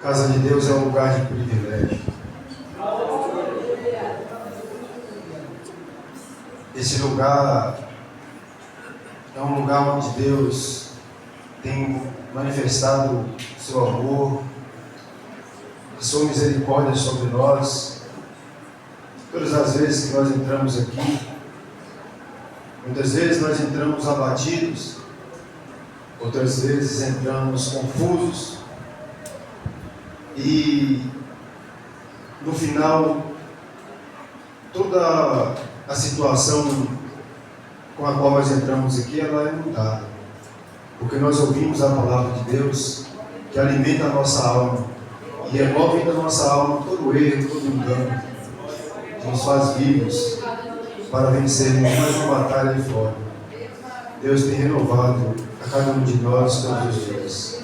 Casa de Deus é um lugar de privilégio. Esse lugar é um lugar onde Deus tem manifestado seu amor, a sua misericórdia sobre nós. Todas as vezes que nós entramos aqui, muitas vezes nós entramos abatidos, outras vezes entramos confusos, e no final toda a situação com a qual nós entramos aqui, ela é mudada, porque nós ouvimos a palavra de Deus que alimenta a nossa alma e remove da nossa alma todo erro, todo engano, que nos faz vivos para vencermos mais uma batalha aí fora. Deus tem renovado a cada um de nós todos os dias,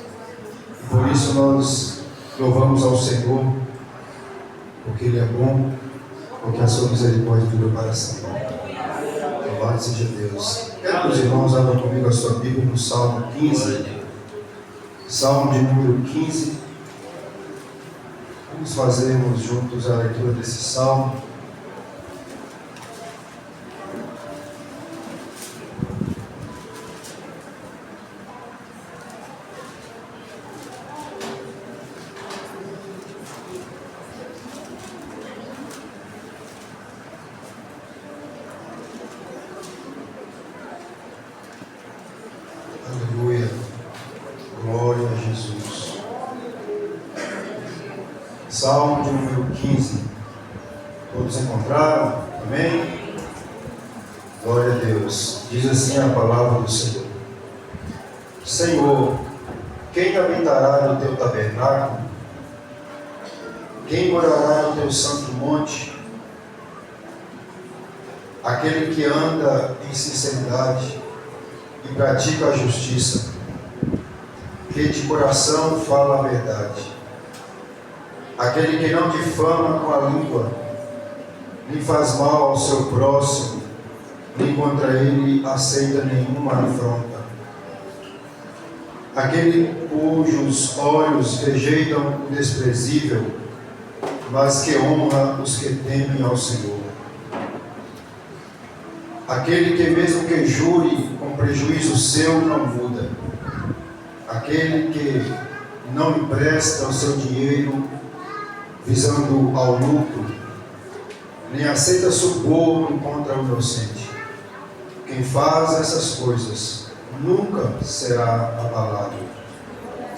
e por isso nós louvamos ao Senhor, porque Ele é bom, porque a sua misericórdia dura para sempre. Louvado seja Deus. Quero que os irmãos abram comigo a sua Bíblia no Salmo 15. Salmo de número 15. Vamos fazermos juntos a leitura desse salmo. Aleluia, glória a Jesus. Salmo de número 15. Todos encontraram? Amém? Glória a Deus. Diz assim a palavra do Senhor: Senhor, quem habitará no teu tabernáculo? Quem morará no teu santo monte? Aquele que anda em sinceridade e pratica a justiça, que de coração fala a verdade. Aquele que não difama com a língua, nem faz mal ao seu próximo, nem contra ele aceita nenhuma afronta. Aquele cujos olhos rejeitam o desprezível, mas que honra os que temem ao Senhor. Aquele que mesmo que jure com prejuízo seu não muda. Aquele que não empresta o seu dinheiro visando ao lucro, nem aceita suborno contra o inocente. Quem faz essas coisas nunca será abalado.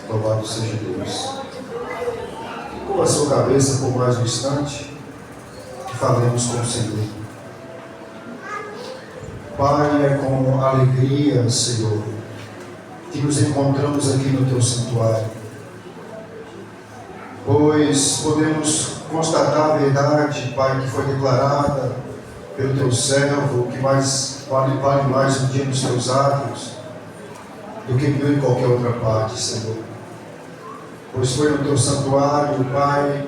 Louvado seja Deus. Com a sua cabeça por mais um instante e falemos com o Senhor. Pai, é com alegria, Senhor, que nos encontramos aqui no Teu santuário, pois podemos constatar a verdade, Pai, que foi declarada pelo Teu servo, que vale mais um dia nos Teus atos do que mil em qualquer outra parte, Senhor. Pois foi no Teu santuário, Pai,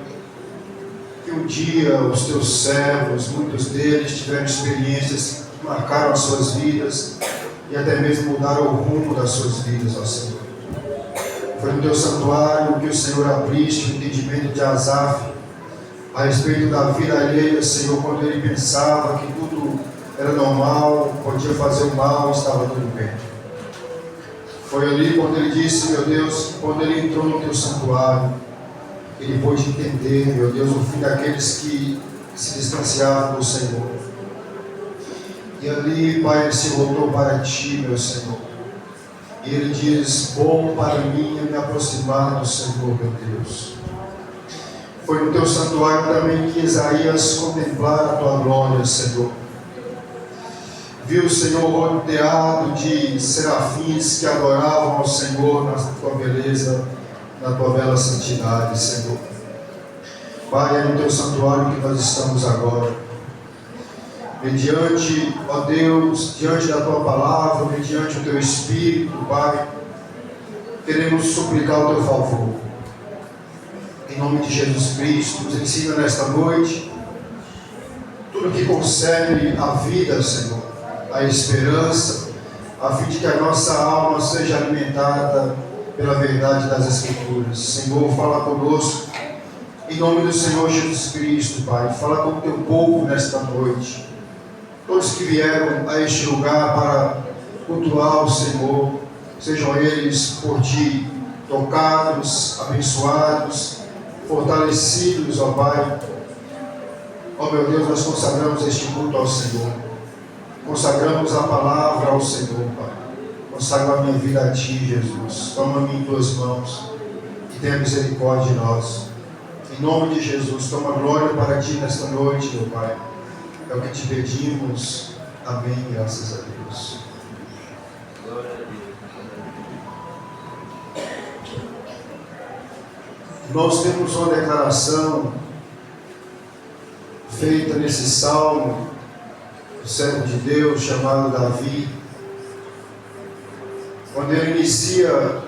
que um dia os Teus servos, muitos deles tiveram experiências que marcaram as suas vidas e até mesmo mudaram o rumo das suas vidas, ó Senhor. Foi no Teu santuário que o Senhor abriste o entendimento de Asaf a respeito da vida alheia, Senhor, quando ele pensava que tudo era normal, podia fazer o mal, estava tudo bem. Foi ali quando ele disse, meu Deus, quando ele entrou no Teu santuário, ele pôde entender, meu Deus, o fim daqueles que se distanciavam do Senhor. E ali, Pai, ele se voltou para Ti, meu Senhor. E ele diz, bom para mim é me aproximar do Senhor, meu Deus. Foi no Teu santuário também que Isaías contemplara a Tua glória, Senhor. Viu o Senhor rodeado de serafins que adoravam ao Senhor na Tua beleza, na Tua bela santidade, Senhor. Pai, é no Teu santuário que nós estamos agora. Mediante, ó Deus, diante da Tua palavra, mediante o Teu Espírito, Pai, queremos suplicar o Teu favor. Em nome de Jesus Cristo, nos ensina nesta noite tudo que concerne a vida, Senhor, a esperança, a fim de que a nossa alma seja alimentada pela verdade das Escrituras. Senhor, fala conosco, em nome do Senhor Jesus Cristo, Pai. Fala com o teu povo nesta noite. Todos que vieram a este lugar para cultuar o Senhor, sejam eles por Ti tocados, abençoados, fortalecidos, ó Pai. Ó meu Deus, nós consagramos este culto ao Senhor. Consagramos a palavra ao Senhor, Pai. Consagro a minha vida a Ti, Jesus. Toma-me em Tuas mãos e tenha misericórdia de nós. Em nome de Jesus, toma glória para Ti nesta noite, meu Pai. É o que Te pedimos. Amém, graças a Deus. Glória a Deus. Nós temos uma declaração feita nesse salmo do servo de Deus chamado Davi, quando ele inicia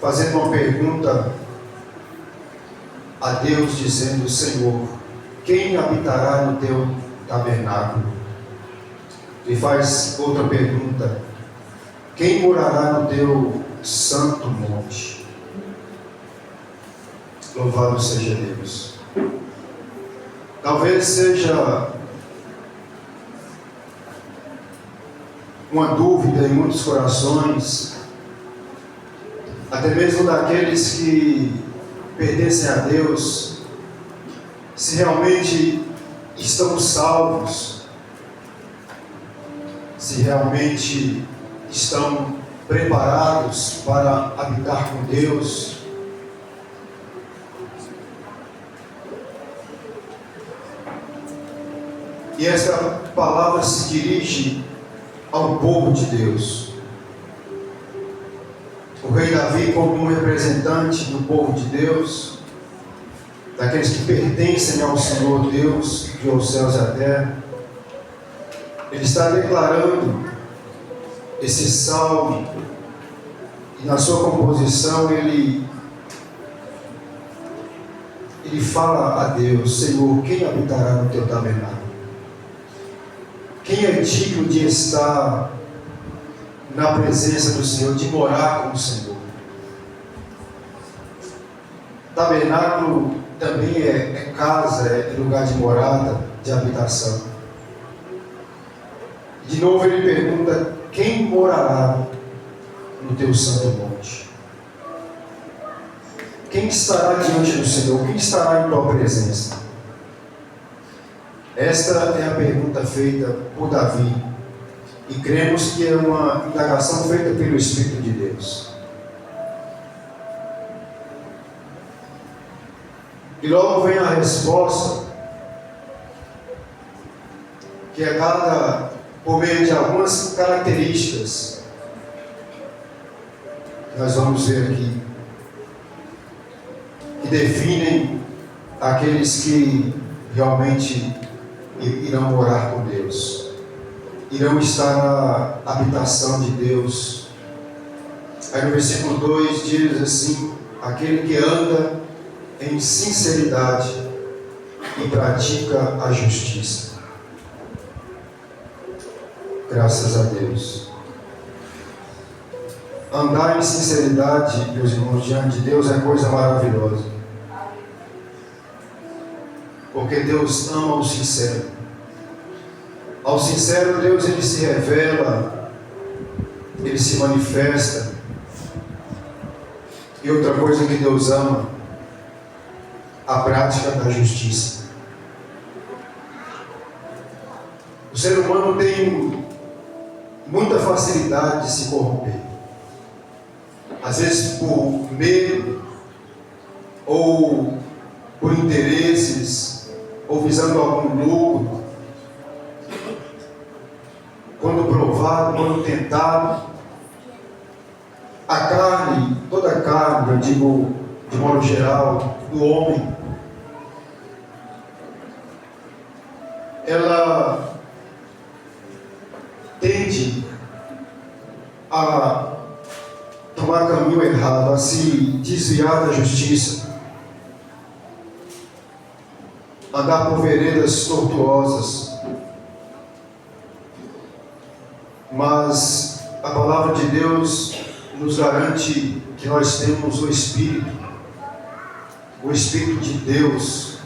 fazendo uma pergunta a Deus, dizendo: Senhor, quem habitará no teu tabernáculo? E faz outra pergunta: quem morará no teu santo monte? Louvado seja Deus. Talvez seja uma dúvida em muitos corações, até mesmo daqueles que pertencem a Deus, se realmente estão salvos, se realmente estão preparados para habitar com Deus. E esta palavra se dirige ao povo de Deus. O rei Davi, como um representante do povo de Deus, daqueles que pertencem ao Senhor Deus, que criou os céus e a terra, ele está declarando esse salmo, e na sua composição ele fala a Deus: Senhor, quem habitará no teu tabernáculo? Quem é digno de estar na presença do Senhor, de morar com o Senhor? Tabernáculo também é casa, é lugar de morada, de habitação. De novo ele pergunta: quem morará no teu santo monte? Quem estará diante do Senhor? Quem estará em tua presença? Esta é a pergunta feita por Davi, e cremos que é uma indagação feita pelo Espírito de Deus. E logo vem a resposta, que é dada por meio de algumas características que nós vamos ver aqui, que definem aqueles que realmente irão morar com Deus, irão estar na habitação de Deus. Aí no versículo 2 diz assim: aquele que anda em sinceridade e pratica a justiça. Graças a Deus. Andar em sinceridade, meus irmãos, diante de Deus é coisa maravilhosa, porque Deus ama o sincero. Ao sincero, Deus ele se revela, ele se manifesta. E outra coisa que Deus ama, a prática da justiça. O ser humano tem muita facilidade de se corromper, às vezes por medo, ou por interesses, ou visando algum lucro. Quando provado, quando tentado, a carne, toda a carne, eu digo de modo geral, do homem, ela tende a tomar caminho errado, a se desviar da justiça, andar por veredas tortuosas. Mas a palavra de Deus nos garante que nós temos o Espírito de Deus,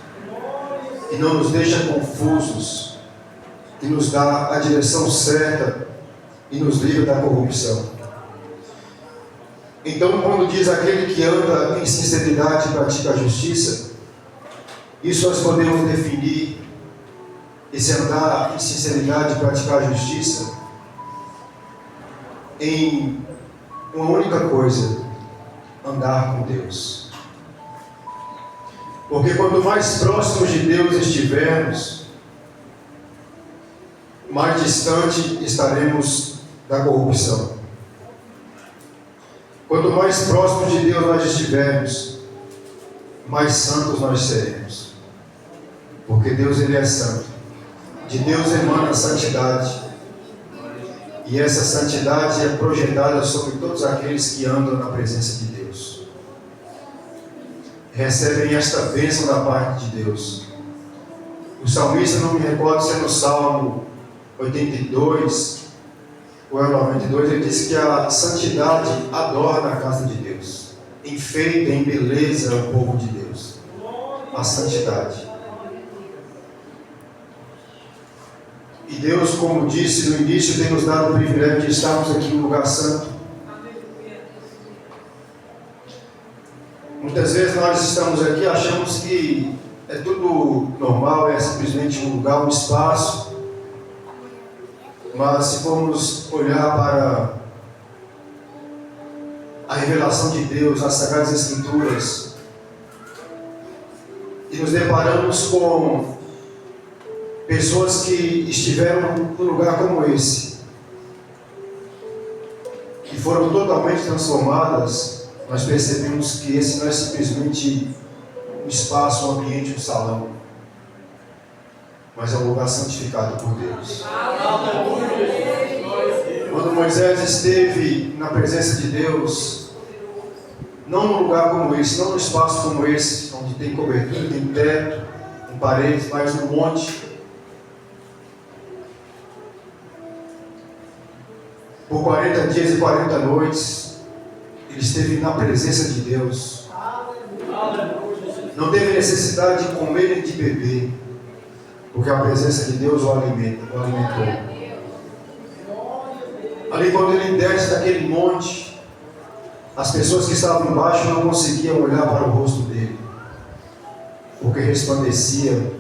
que não nos deixa confusos, que nos dá a direção certa e nos livra da corrupção. Então, quando diz aquele que anda em sinceridade e pratica a justiça, isso nós podemos definir, esse andar em sinceridade e praticar a justiça, em uma única coisa: andar com Deus. Porque quanto mais próximos de Deus estivermos, mais distante estaremos da corrupção. Quanto mais próximos de Deus nós estivermos, mais santos nós seremos. Porque Deus, Ele é santo. De Deus emana a santidade. E essa santidade é projetada sobre todos aqueles que andam na presença de Deus. Recebem esta bênção da parte de Deus. O salmista, não me recordo se é no Salmo 82 ou é 92, ele diz que a santidade adorna a casa de Deus, enfeita em beleza o povo de Deus. A santidade. E Deus, como disse no início, tem nos dado o privilégio de estarmos aqui no lugar santo. Muitas vezes nós estamos aqui, achamos que é tudo normal, é simplesmente um lugar, um espaço. Mas se formos olhar para a revelação de Deus, as Sagradas Escrituras, e nos deparamos com pessoas que estiveram num lugar como esse, que foram totalmente transformadas, nós percebemos que esse não é simplesmente um espaço, um ambiente, um salão, mas é um lugar santificado por Deus. Quando Moisés esteve na presença de Deus, não num lugar como esse, não num espaço como esse, onde tem cobertura, tem teto, tem paredes, mas no monte, por 40 dias e 40 noites, ele esteve na presença de Deus. Não teve necessidade de comer nem de beber, porque a presença de Deus o alimentou. Ali, quando ele desce daquele monte, as pessoas que estavam embaixo não conseguiam olhar para o rosto dele, porque resplandecia.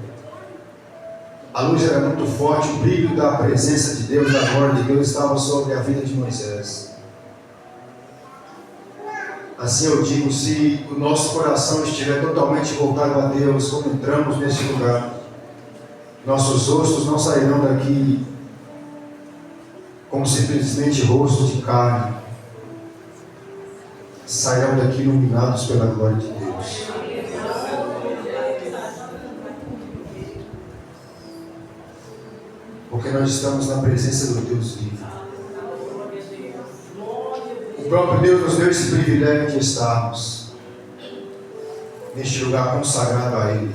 A luz era muito forte, o brilho da presença de Deus, da glória de Deus estava sobre a vida de Moisés. Assim eu digo, se o nosso coração estiver totalmente voltado a Deus, quando entramos neste lugar, nossos rostos não sairão daqui como simplesmente rostos de carne, sairão daqui iluminados pela glória de Deus. Porque nós estamos na presença do Deus vivo. O próprio Deus nos deu esse privilégio de estarmos neste lugar consagrado a Ele.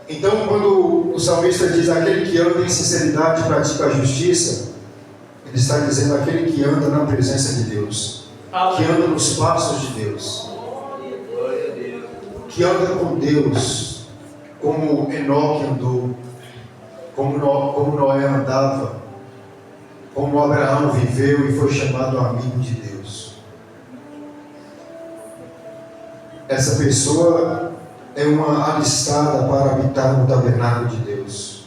Então, quando o salmista diz aquele que anda em sinceridade e pratica a justiça, ele está dizendo aquele que anda na presença de Deus, que anda nos passos de Deus, que anda com Deus, como Enoque andou, como Noé andava, como Abraão viveu e foi chamado amigo de Deus. Essa pessoa é uma alistada para habitar no tabernáculo de Deus.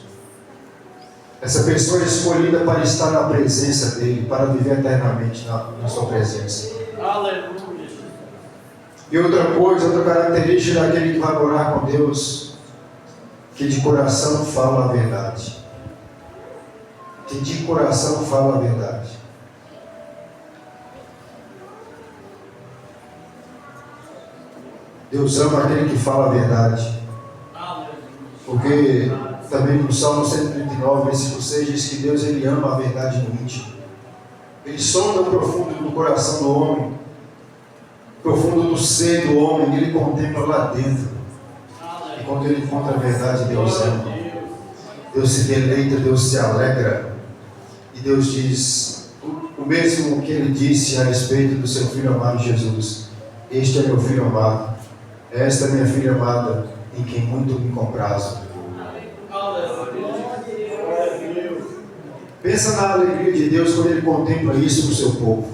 Essa pessoa é escolhida para estar na presença dEle, para viver eternamente na sua presença. Aleluia. E outra coisa, outra característica daquele que vai morar com Deus, que de coração fala a verdade. Que de coração fala a verdade. Deus ama aquele que fala a verdade. Porque também no Salmo 139, versículo 6, diz que Deus, Ele ama a verdade no íntimo. Ele sonda o profundo do coração do homem, profundo do ser do homem, Ele contempla lá dentro. E quando Ele encontra a verdade, Deus ama. Deus se deleita, Deus se alegra. E Deus diz o mesmo que Ele disse a respeito do seu Filho amado Jesus: este é meu Filho amado, esta é minha filha amada, em quem muito me comprazo. Pensa na alegria de Deus quando Ele contempla isso no seu povo.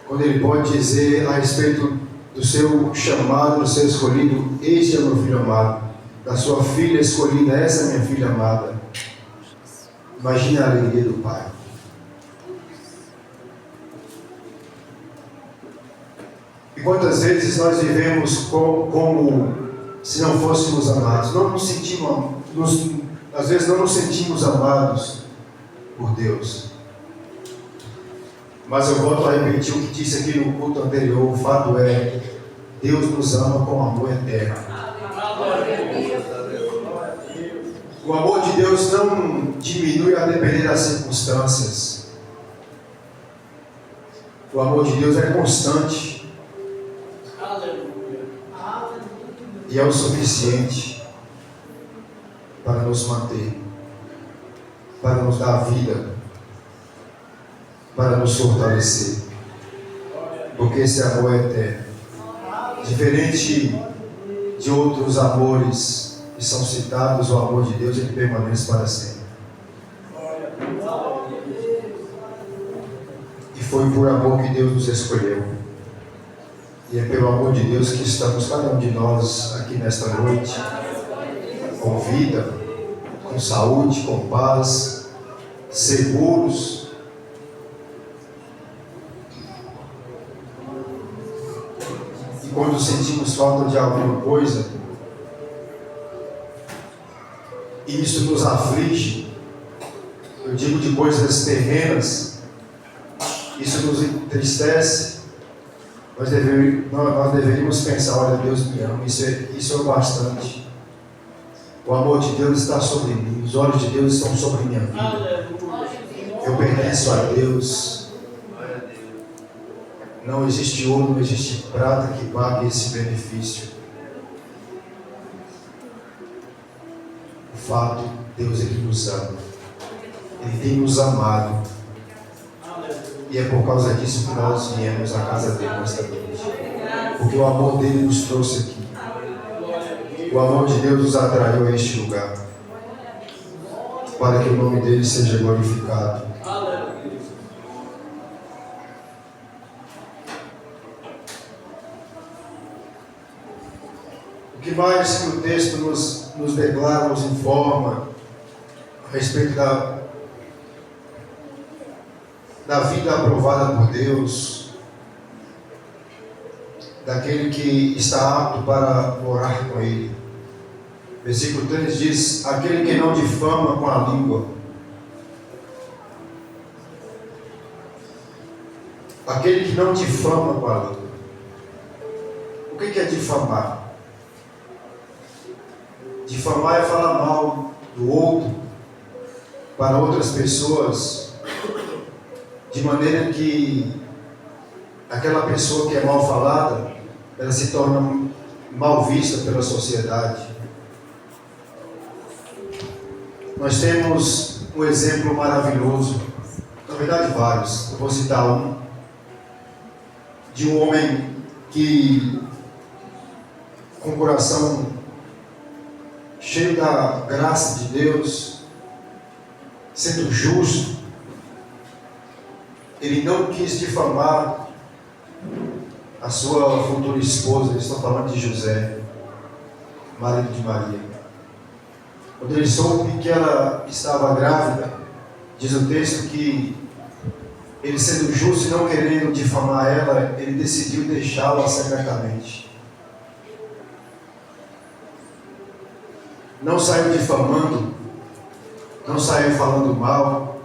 Quando Ele pode dizer a respeito do seu chamado, do seu escolhido: este é meu Filho amado, da sua filha escolhida, essa é minha filha amada. Imagine a alegria do Pai. E quantas vezes nós vivemos como se não fôssemos amados? Não nos sentimos, às vezes não nos sentimos amados por Deus. Mas eu volto a repetir o que disse aqui no culto anterior: o fato é, Deus nos ama com amor eterno. O amor de Deus não diminui a depender das circunstâncias. O amor de Deus é constante. E é o suficiente para nos manter, para nos dar vida, para nos fortalecer. Porque esse amor é eterno. Diferente de outros amores que são citados, o amor de Deus, ele permanece para sempre. E foi por amor que Deus nos escolheu. E é pelo amor de Deus que estamos, cada um de nós, aqui nesta noite, com vida, com saúde, com paz, seguros. E quando sentimos falta de alguma coisa, e isso nos aflige, eu digo de coisas terrenas, isso nos entristece, nós deveríamos pensar: olha, Deus me ama, isso é o bastante. O amor de Deus está sobre mim, os olhos de Deus estão sobre minha vida. Eu pertenço a Deus. Não existe ouro, não existe prata que pague esse benefício. O fato, Deus, Ele nos ama. Ele tem nos amado. E é por causa disso que nós viemos à casa dele nesta noite. Porque o amor dele nos trouxe aqui. O amor de Deus nos atraiu a este lugar. Para que o nome dele seja glorificado. O que mais que o texto nos declara, nos informa a respeito da vida aprovada por Deus, daquele que está apto para morar com Ele. Versículo 3 diz: aquele que não difama com a língua. Aquele que não difama com a língua. O que é difamar? Difamar é falar mal do outro para outras pessoas, de maneira que aquela pessoa que é mal falada, ela se torna mal vista pela sociedade. Nós temos um exemplo maravilhoso, na verdade vários, eu vou citar um, de um homem que, com o coração cheio da graça de Deus, sendo justo, ele não quis difamar a sua futura esposa. Eles estão falando de José, marido de Maria. Quando ele soube que ela estava grávida, diz o texto que ele, sendo justo e não querendo difamar ela, ele decidiu deixá-la secretamente. Não saiu difamando, não saiu falando mal,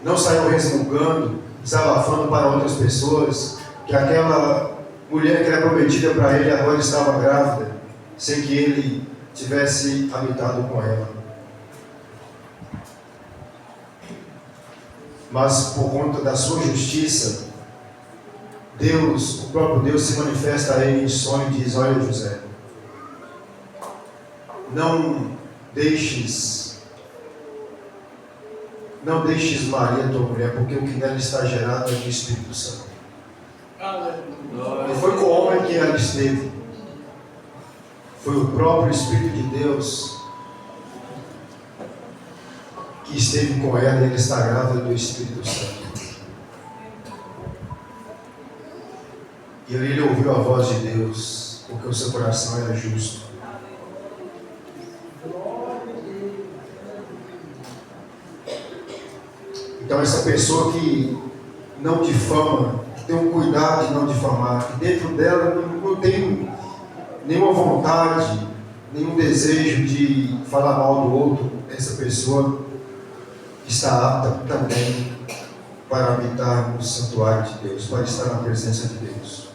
não saiu resmungando, desabafando para outras pessoas que aquela mulher que era prometida para ele agora estava grávida, sem que ele tivesse habitado com ela. Mas por conta da sua justiça, Deus, o próprio Deus, se manifesta a ele em sonho e diz: olha, José, não deixes não deixes Maria, tua mulher, porque o que nela está gerado é do Espírito Santo. Não foi com o homem que ela esteve, foi o próprio Espírito de Deus que esteve com ela, e ele está grávida do Espírito Santo. E ele ouviu a voz de Deus, porque o seu coração era justo. Então essa pessoa que não difama, que tem um cuidado de não difamar, que dentro dela não tem nenhuma vontade, nenhum desejo de falar mal do outro, essa pessoa está apta também para habitar no santuário de Deus, para estar na presença de Deus.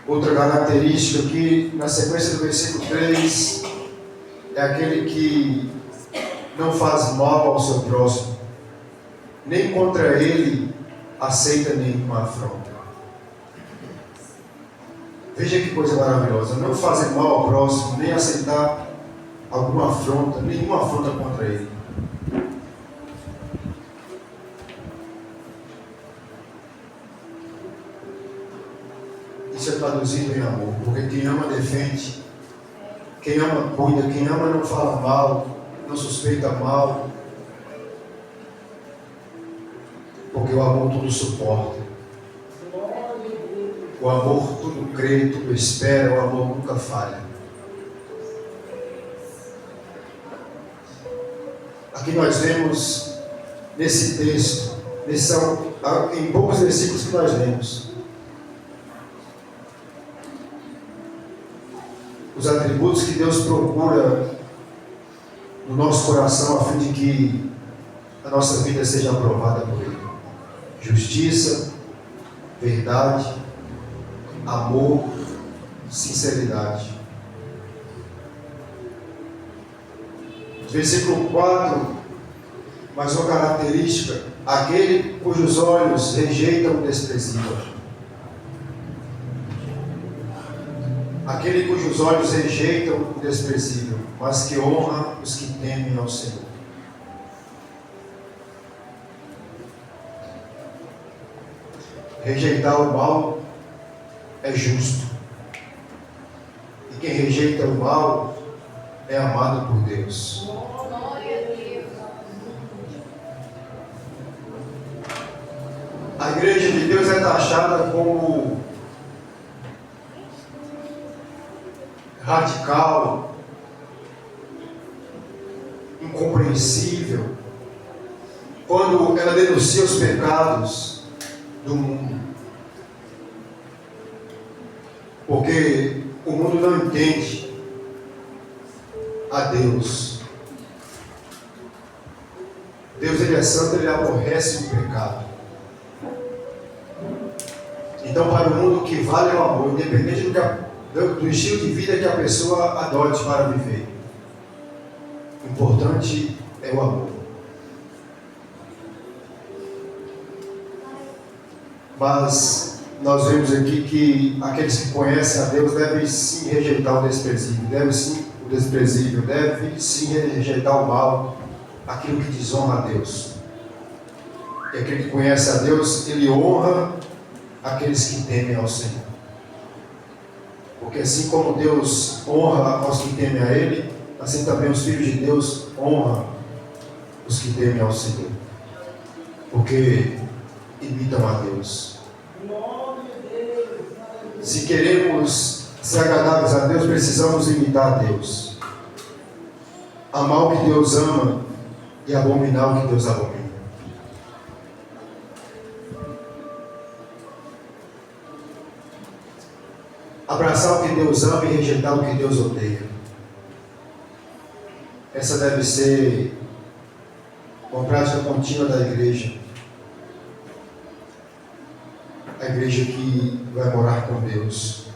Outra característica aqui, na sequência do versículo 3, é aquele que não faz mal ao seu próximo, nem contra ele aceita nenhuma afronta. Veja que coisa maravilhosa, não fazer mal ao próximo, nem aceitar alguma afronta, nenhuma afronta contra ele. Isso é traduzido em amor, porque quem ama defende, quem ama cuida, quem ama não fala mal, não suspeita mal, porque o amor tudo suporta, o amor tudo crê, tudo espera, o amor nunca falha. Aqui nós vemos nesse texto, em poucos versículos que nós lemos, os atributos que Deus procura no nosso coração a fim de que a nossa vida seja aprovada por Ele: justiça, verdade, amor, sinceridade. Versículo 4, mais uma característica: aquele cujos olhos rejeitam o desprezível. Aquele cujos olhos rejeitam o desprezível, mas que honra os que temem ao Senhor. Rejeitar o mal é justo. E quem rejeita o mal é amado por Deus. A igreja de Deus é taxada como radical, incompreensível, quando ela denuncia os pecados do mundo. Porque o mundo não entende a Deus. Deus, ele é santo, ele aborrece o pecado. Então, para o mundo, o que vale é o amor, independente do estilo de vida que a pessoa adote para viver. O importante é o amor. Mas nós vemos aqui que aqueles que conhecem a Deus devem sim rejeitar o desprezível, devem sim rejeitar o mal, aquilo que desonra a Deus. E aquele que conhece a Deus, ele honra aqueles que temem ao Senhor. Porque assim como Deus honra aos que temem a Ele, assim também os filhos de Deus honram os que temem ao Senhor. Porque imitam a Deus. Se queremos ser agradáveis a Deus, precisamos imitar a Deus. Amar o que Deus ama e abominar o que Deus abomina. Abraçar o que Deus ama e rejeitar o que Deus odeia. Essa deve ser uma prática contínua da igreja. A igreja que vai morar com Deus.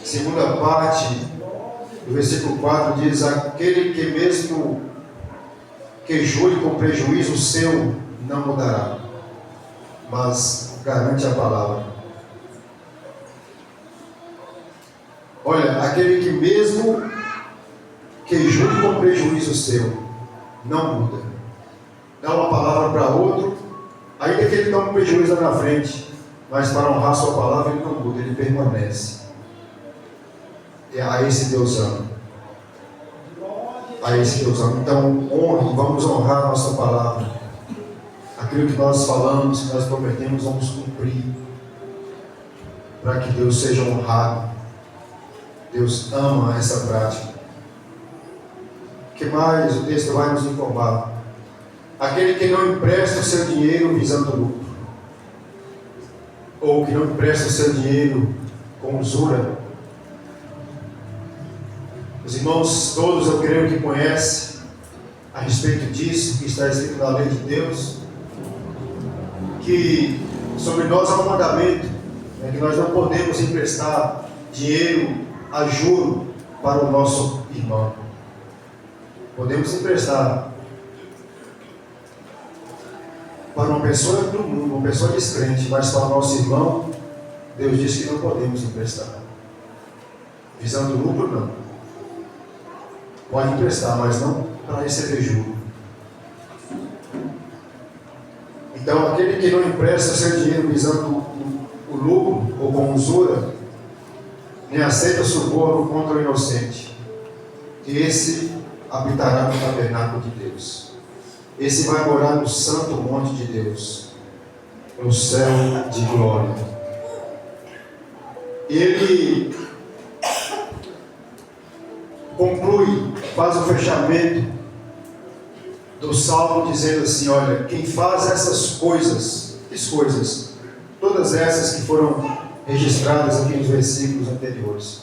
Segunda parte do versículo 4 diz: aquele que mesmo que jure com prejuízo seu não mudará, mas garante a palavra. Olha, aquele que mesmo que julgue com prejuízo seu, não muda. Dá uma palavra para outro, ainda que ele tome um prejuízo lá na frente, mas para honrar sua palavra ele não muda, ele permanece. E a esse Deus ama. A esse Deus ama. Então honre, vamos honrar a nossa palavra. Aquilo que nós falamos, que nós prometemos, vamos cumprir. Para que Deus seja honrado. Deus ama essa prática. O que mais o texto vai nos informar? Aquele que não empresta o seu dinheiro visando lucro, ou que não empresta o seu dinheiro com usura. Os irmãos todos, eu creio que conhecem a respeito disso, que está escrito na lei de Deus, que sobre nós há um mandamento, que nós não podemos emprestar dinheiro a juro para o nosso irmão. Podemos emprestar para uma pessoa do mundo, uma pessoa descrente, mas para o nosso irmão, Deus disse que não podemos emprestar. Visando lucro, não. Pode emprestar, mas não para receber juro. Então, aquele que não empresta seu dinheiro visando o lucro ou com usura, nem aceita suborno contra o inocente, esse habitará no tabernáculo de Deus. Esse vai morar no santo monte de Deus, no céu de glória. Ele conclui, faz o fechamento do salmo dizendo assim: olha, quem faz essas coisas, que coisas? Todas essas que foram registradas aqui nos versículos anteriores.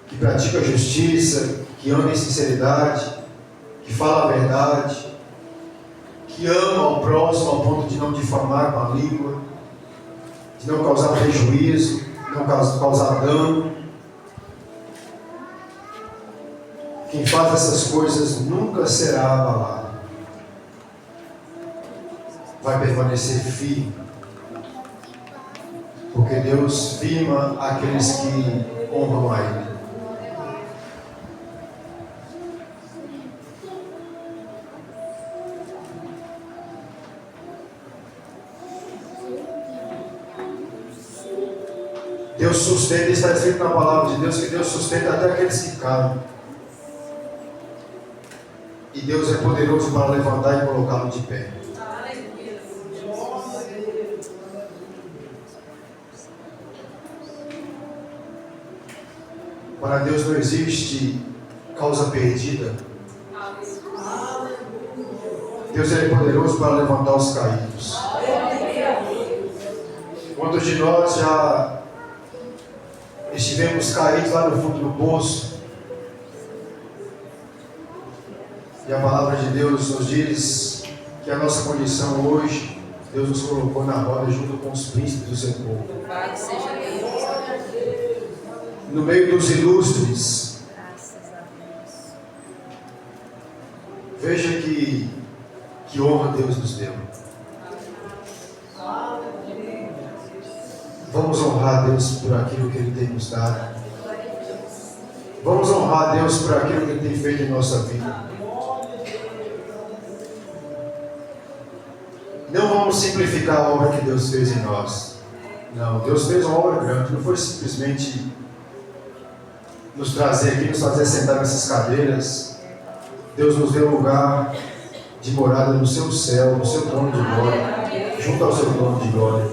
Que pratica a justiça, que anda em sinceridade, que fala a verdade, que ama ao próximo ao ponto de não difamar com a língua, de não causar prejuízo, não causar dano. Quem faz essas coisas nunca será abalado. Vai permanecer firme. Porque Deus firma aqueles que honram a Ele. Deus sustenta, está escrito na palavra de Deus que Deus sustenta até aqueles que caem. E Deus é poderoso para levantar e colocá-lo de pé. Para Deus não existe causa perdida. Deus é poderoso para levantar os caídos. Quantos de nós já estivemos caídos lá no fundo do poço? E a palavra de Deus nos diz que a nossa condição hoje, Deus nos colocou na roda junto com os príncipes do seu povo. No meio dos ilustres. Veja que honra Deus nos deu. Vamos honrar a Deus por aquilo que Ele tem nos dado. Vamos honrar a Deus por aquilo que Ele tem feito em nossa vida. Não vamos simplificar a obra que Deus fez em nós. Não, Deus fez uma obra grande. Não foi simplesmente nos trazer aqui, nos fazer sentar nessas cadeiras. Deus nos deu lugar de morada no seu céu, no seu trono de glória, junto ao seu trono de glória.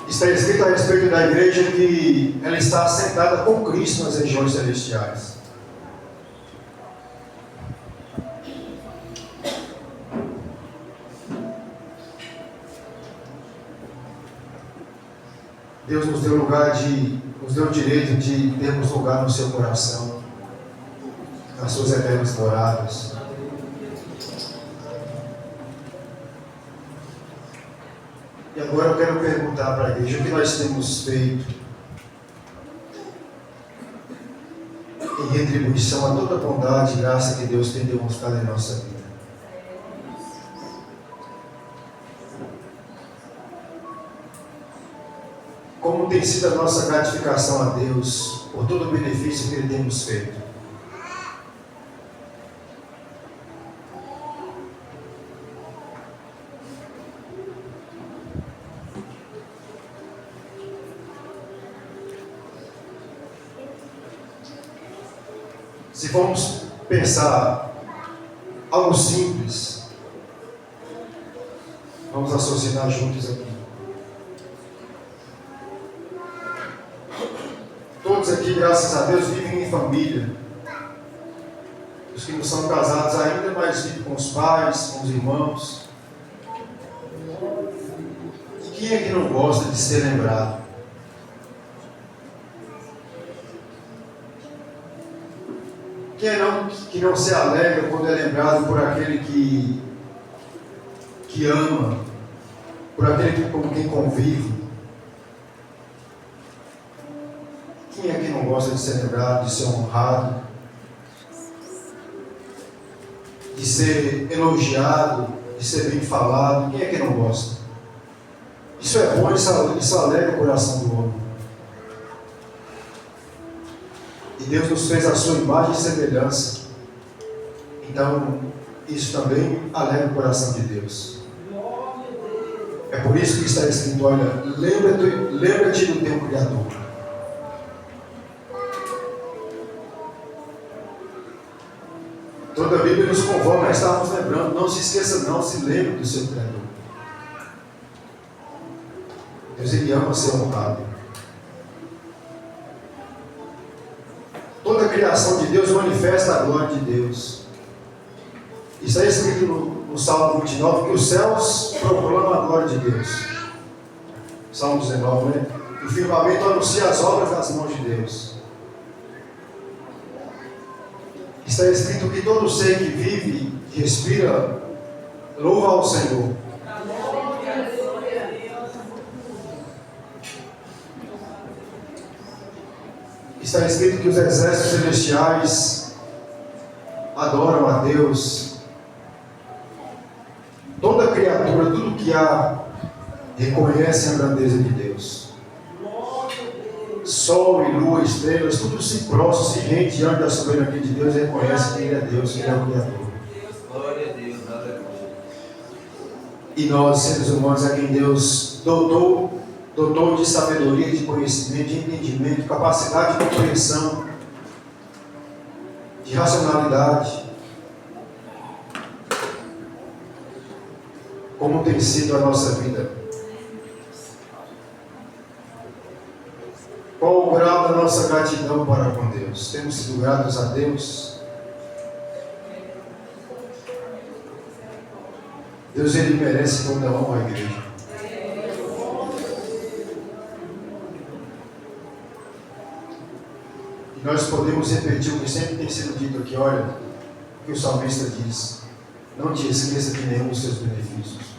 Está escrito a respeito da igreja que ela está assentada com Cristo nas regiões celestiais. Deus nos deu nos deu o direito de termos lugar no seu coração, nas suas eternas moradas. E agora eu quero perguntar para a igreja o que nós temos feito em retribuição a toda a bondade e graça que Deus tem demonstrado em nossa vida. Como tem sido a nossa gratificação a Deus por todo o benefício que Ele tem nos feito. Se formos pensar algo simples, vamos raciocinar juntos aqui. Todos aqui, graças a Deus, vivem em família. Os que não são casados ainda, mas vivem com os pais, com os irmãos. E quem é que não gosta de ser lembrado? Quem é que não se alegra quando é lembrado por aquele que ama, por aquele com quem convive? Quem é que não gosta de ser lembrado, de ser honrado, de ser elogiado, de ser bem falado? Quem é que não gosta? Isso é bom, isso alegra o coração do homem. E Deus nos fez a sua imagem e semelhança. Então, isso também alegra o coração de Deus. É por isso que está escrito, olha, lembra-te do teu Criador. Toda a Bíblia nos convoca a estarmos lembrando. Não se esqueça, não se lembre do seu Criador. Deus, Ele ama ser honrado. Toda a criação de Deus manifesta a glória de Deus. Está escrito no Salmo 29 que os céus proclamam a glória de Deus. Salmo 19, né? O firmamento anuncia as obras das mãos de Deus. Está escrito que todo ser que vive e respira louva ao Senhor. Está escrito que os exércitos celestiais adoram a Deus. Toda criatura, tudo que há, reconhece a grandeza de Deus. Sol e lua, estrelas, tudo se prostra, se rende diante da soberania de Deus e reconhece que Ele é Deus, que Ele é o Criador. Glória a Deus, aleluia. E nós, seres humanos, a quem Deus dotou de sabedoria, de conhecimento, de entendimento, capacidade de compreensão, de racionalidade. Como tem sido a nossa vida? Qual o grau da nossa gratidão para com Deus? Temos sido gratos a Deus? Deus, Ele merece toda a honra, igreja. E nós podemos repetir o que sempre tem sido dito aqui, olha, o que o salmista diz: não te esqueça de nenhum dos seus benefícios.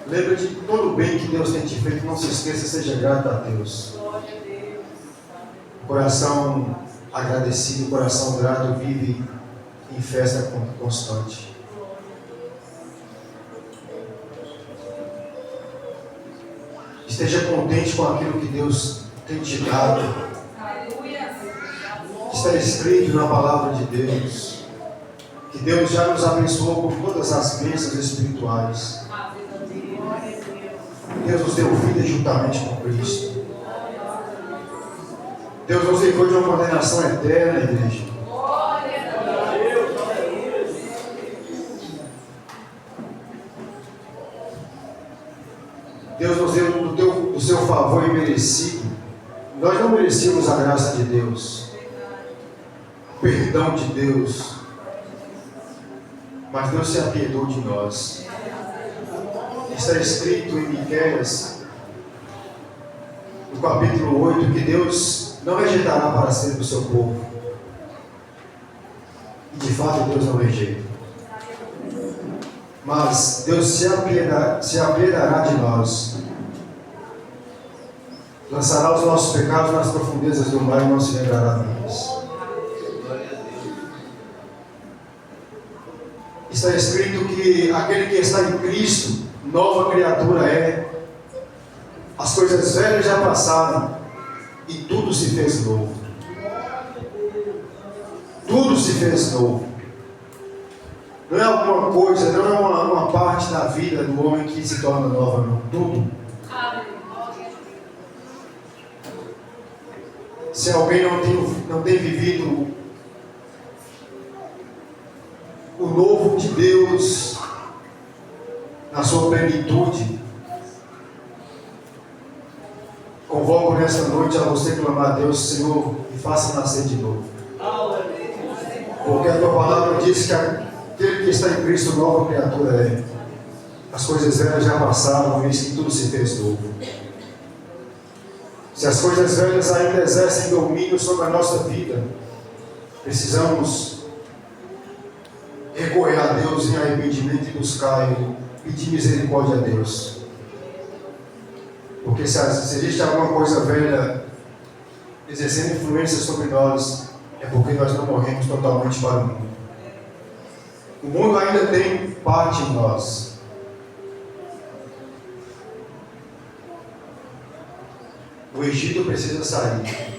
Lembra de todo o bem que Deus tem te feito, não se esqueça, seja grato a Deus. Coração agradecido, coração grato, vive em festa constante. Esteja contente com aquilo que Deus tem te dado. Está escrito na palavra de Deus que Deus já nos abençoou com todas as bênçãos espirituais. Deus nos deu vida juntamente com Cristo. Deus nos livrou de uma condenação eterna, igreja. Deus nos deu do seu favor imerecido. Nós não merecíamos a graça de Deus, o perdão de Deus, mas Deus se apiedou de nós. Está escrito em Miqueias, no capítulo 8, que Deus não rejeitará para sempre o seu povo. E de fato Deus não rejeita. Mas Deus se apiedará de nós. Lançará os nossos pecados nas profundezas do mar e não se lembrará deles. Está escrito que aquele que está em Cristo, nova criatura é. As coisas velhas já passaram e tudo se fez novo. Tudo se fez novo. Não é alguma coisa, não é uma parte da vida do homem que se torna nova, não. Tudo. Se alguém não tem vivido o novo de Deus na sua plenitude, convoco nesta noite a você clamar a Deus: Senhor, me faça nascer de novo. Porque a tua palavra diz que aquele que está em Cristo, nova criatura é. As coisas velhas já passaram, eis que tudo se fez novo. Se as coisas velhas ainda exercem domínio sobre a nossa vida, precisamos recorrer a Deus em arrependimento e buscar Ele, pedir misericórdia a Deus. Porque se existe alguma coisa velha exercendo influência sobre nós, é porque nós não morremos totalmente para o mundo. O mundo ainda tem parte em nós. O Egito precisa sair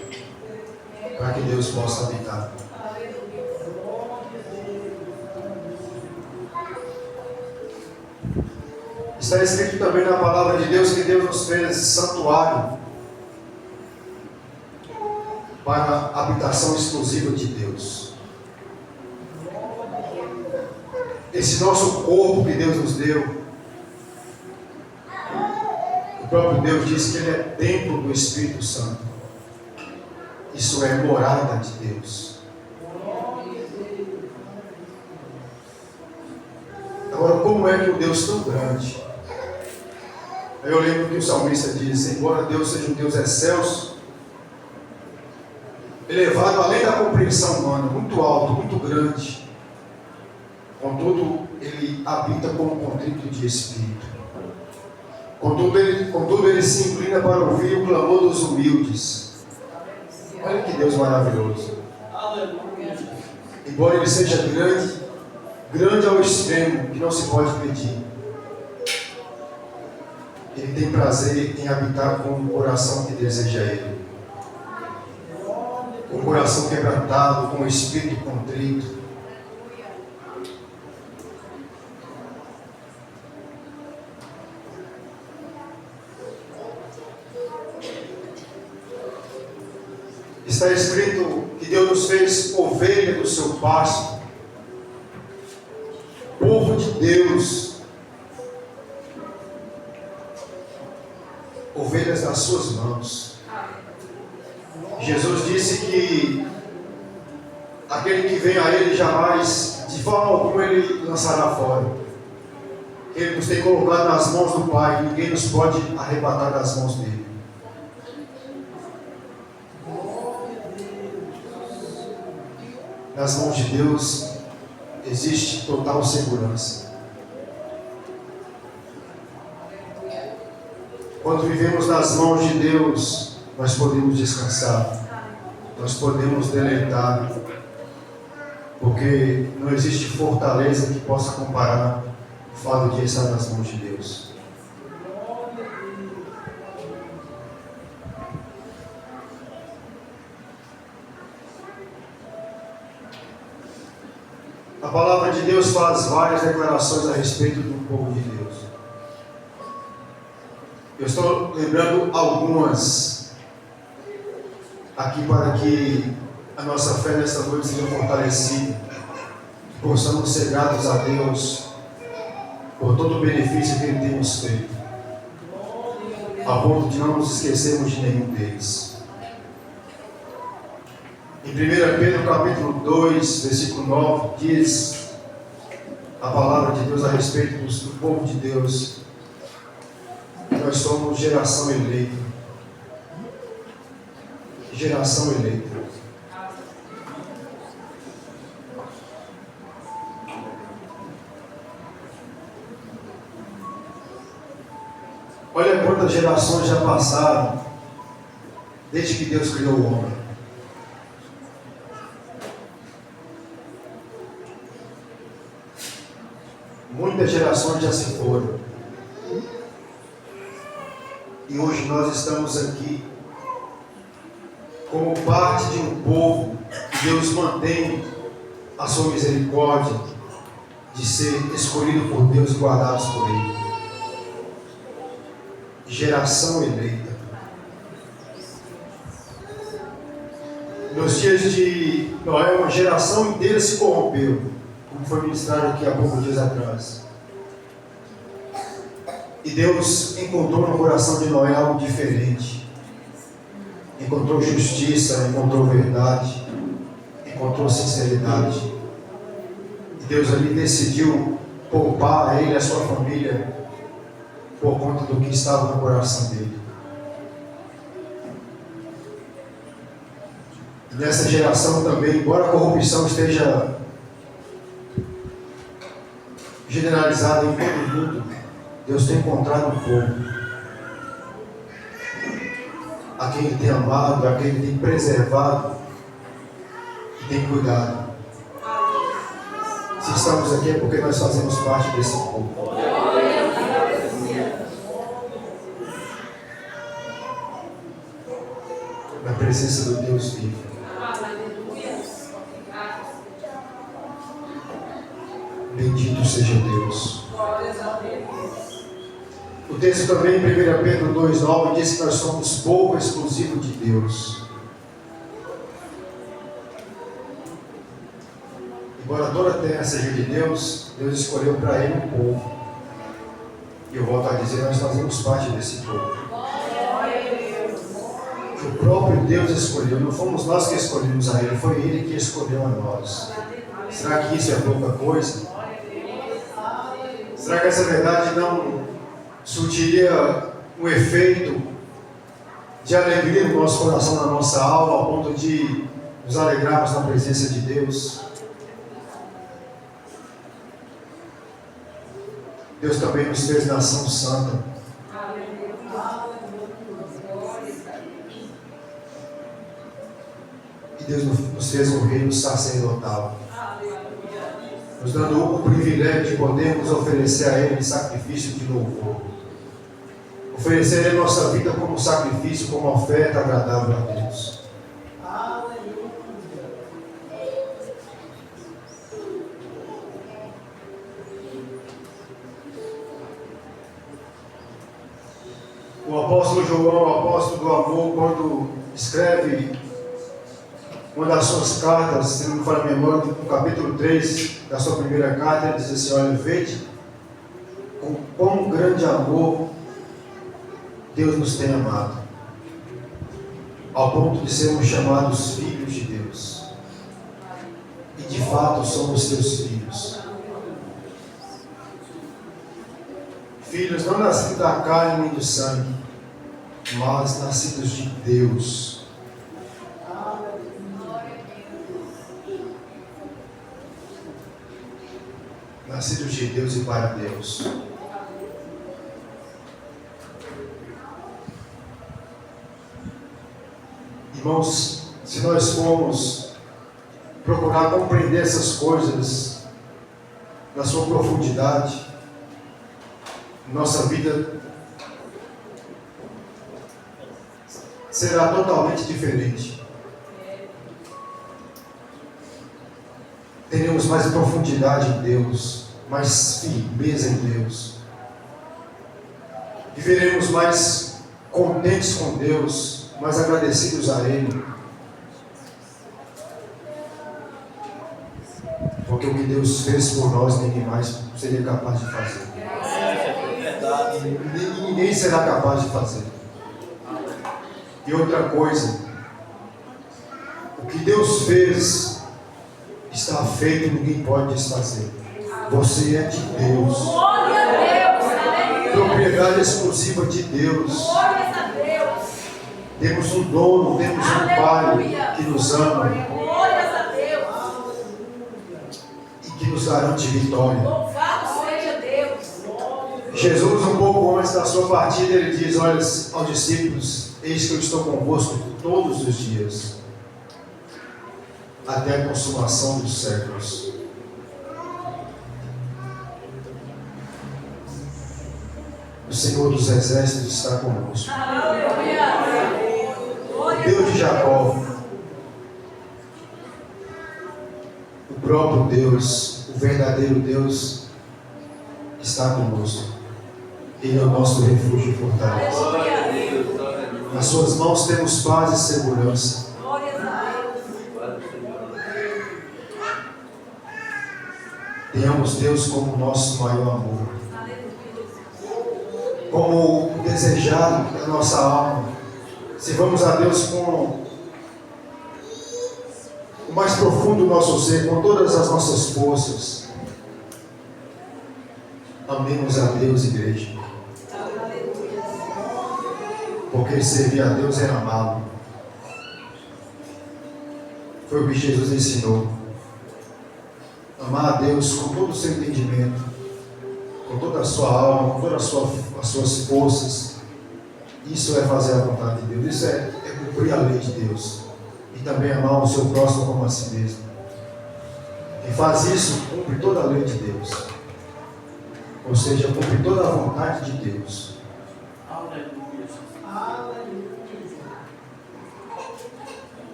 para que Deus possa habitar. Está escrito também na palavra de Deus que Deus nos fez santuário para a habitação exclusiva de Deus. Esse nosso corpo que Deus nos deu, o próprio Deus diz que ele é templo do Espírito Santo. Isso é morada de Deus. Agora, como é que um Deus tão grande? Eu lembro que o salmista diz: embora Deus seja um Deus excelso, elevado além da compreensão humana, muito alto, muito grande, contudo, ele habita como um contrito de espírito. Contudo, ele se inclina para ouvir o clamor dos humildes. Olha que Deus maravilhoso. Embora ele seja grande ao extremo, que não se pode pedir, ele tem prazer em habitar com o coração que deseja ele. Com o coração quebrantado, com o espírito contrito. Está escrito que Deus nos fez ovelha do seu pasto, povo de Deus, ovelhas das suas mãos. Jesus disse que aquele que vem a Ele jamais, de forma alguma, Ele lançará fora. Ele nos tem colocado nas mãos do Pai, ninguém nos pode arrebatar das mãos dele. Nas mãos de Deus existe total segurança. Quando vivemos nas mãos de Deus, nós podemos descansar, nós podemos deleitar, porque não existe fortaleza que possa comparar o fato de estar nas mãos de Deus. A palavra de Deus faz várias declarações a respeito do povo de Deus. Eu estou lembrando algumas aqui para que a nossa fé nesta noite seja fortalecida, que possamos ser gratos a Deus por todo o benefício que Ele tem nos feito, a ponto de não nos esquecermos de nenhum deles. Em 1 Pedro capítulo 2, versículo 9, diz a palavra de Deus a respeito do povo de Deus, que nós somos geração eleita. Geração eleita. Olha quantas gerações já passaram desde que Deus criou o homem. Muitas gerações já se foram. E hoje nós estamos aqui como parte de um povo que Deus mantém a sua misericórdia de ser escolhido por Deus e guardados por Ele. Geração eleita. Nos dias de Noé, uma geração inteira se corrompeu, como foi ministrado aqui há poucos dias atrás. E Deus encontrou no coração de Noé algo diferente. Encontrou justiça, encontrou verdade, encontrou sinceridade. E Deus ali decidiu poupar a ele e a sua família por conta do que estava no coração dele. E nessa geração também, embora a corrupção esteja generalizada em todo o mundo, Deus tem encontrado um povo a quem Ele tem amado, a quem Ele tem preservado e tem cuidado. Se estamos aqui é porque nós fazemos parte desse povo. Na presença do Deus vivo. Bendito seja Deus. O texto também em 1 Pedro 2,9 diz que nós somos povo exclusivo de Deus. Embora toda a terra seja de Deus, Deus escolheu para Ele um povo. E eu volto a dizer, nós fazemos parte desse povo. Que o próprio Deus escolheu, não fomos nós que escolhemos a Ele, foi Ele que escolheu a nós. Será que isso é pouca coisa? Será que essa verdade não surtiria um efeito de alegria no nosso coração, na nossa alma, ao ponto de nos alegrarmos na presença de Deus? Deus também nos fez nação santa. E Deus nos fez um reino sacerdotal, nos dando o privilégio de podermos oferecer a Ele sacrifício de louvor. Oferecer a nossa vida como sacrifício, como oferta agradável a Deus. O apóstolo João, o apóstolo do amor, quando escreve uma das suas cartas, se não me falha a memória, no capítulo 3 da sua primeira carta, ele diz assim: olha, vede com quão grande amor Deus nos tem amado, ao ponto de sermos chamados filhos de Deus. E de fato somos seus filhos. Filhos não nascidos da carne nem do sangue, mas nascidos de Deus. Nascidos de Deus e para Deus. Irmãos, se nós formos procurar compreender essas coisas na sua profundidade, nossa vida será totalmente diferente. Teremos mais profundidade em Deus, mais firmeza em Deus. Viveremos mais contentes com Deus, mais agradecidos a Ele. Porque o que Deus fez por nós, ninguém mais seria capaz de fazer. Ninguém será capaz de fazer. E outra coisa, o que Deus fez está feito, ninguém pode desfazer. Você é de Deus. Propriedade exclusiva de Deus. Temos um dono, temos um Pai que nos ama e que nos garante vitória. Jesus, um pouco antes da sua partida, ele diz: olha aos discípulos, eis que eu estou convosco todos os dias, até a consumação dos séculos. O Senhor dos Exércitos está conosco. O Deus de Jacó, o próprio Deus, o verdadeiro Deus, está conosco. Ele é o nosso refúgio e fortaleza. Glória a Deus, glória a Deus. Nas suas mãos temos paz e segurança. Tenhamos Deus como nosso maior amor, como o desejado da nossa alma. Sirvamos a Deus com o mais profundo do nosso ser, com todas as nossas forças. Amemos a Deus, igreja, porque servir a Deus é amá-lo. Foi o que Jesus ensinou. Amar a Deus com todo o seu entendimento, com toda a sua alma, com todas as suas forças. Isso é fazer a vontade de Deus, isso é cumprir a lei de Deus. E também amar o seu próximo como a si mesmo. Quem faz isso, cumpre toda a lei de Deus. Ou seja, cumpre toda a vontade de Deus.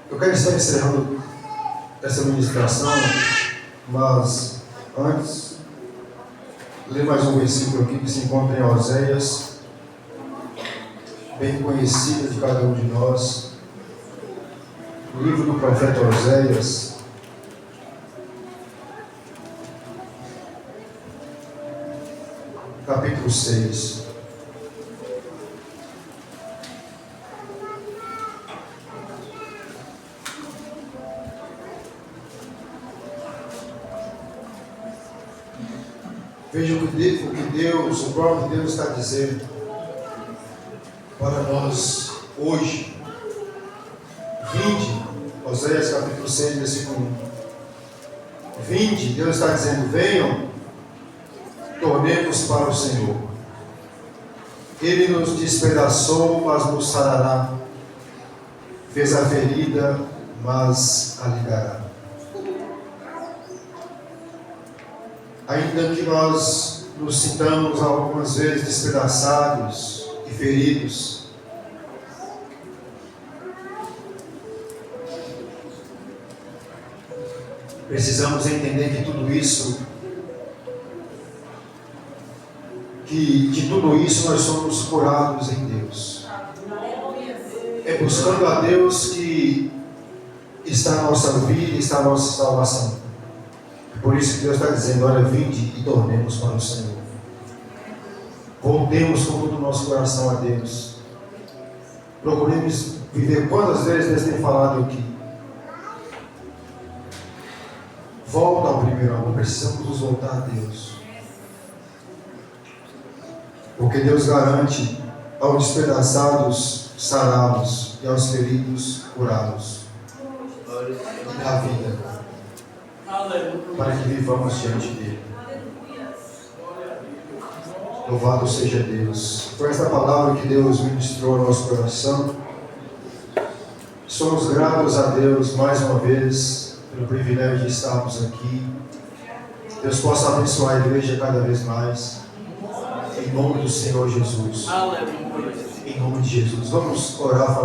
Eu quero estar encerrando essa ministração, mas antes, ler mais um versículo aqui que se encontra em Oséias, bem conhecido de cada um de nós. O livro do profeta Oséias, capítulo 6. Veja o que Deus, o próprio Deus está dizendo para nós hoje. Vinde, Oséias capítulo 6, versículo 1. Vinde, Deus está dizendo, venham, tornemos para o Senhor. Ele nos despedaçou, mas nos sarará. Fez a ferida, mas a ligará. Ainda que nós nos sintamos algumas vezes despedaçados e feridos, precisamos entender que tudo isso, que de tudo isso nós somos curados em Deus. É buscando a Deus que está a nossa vida, está a nossa salvação. Por isso que Deus está dizendo, olha, vinde e tornemos para o Senhor. Voltemos com todo o nosso coração a Deus. Procuremos viver quantas vezes Deus tem falado aqui. Volta ao primeiro amor, precisamos nos voltar a Deus. Porque Deus garante aos despedaçados sará-los e aos feridos curá-los. E dá vida. Para que vivamos diante dele. Louvado seja Deus. Foi esta palavra que Deus ministrou ao nosso coração. Somos gratos a Deus mais uma vez pelo privilégio de estarmos aqui. Deus possa abençoar a igreja cada vez mais. Em nome do Senhor Jesus. Em nome de Jesus. Vamos orar.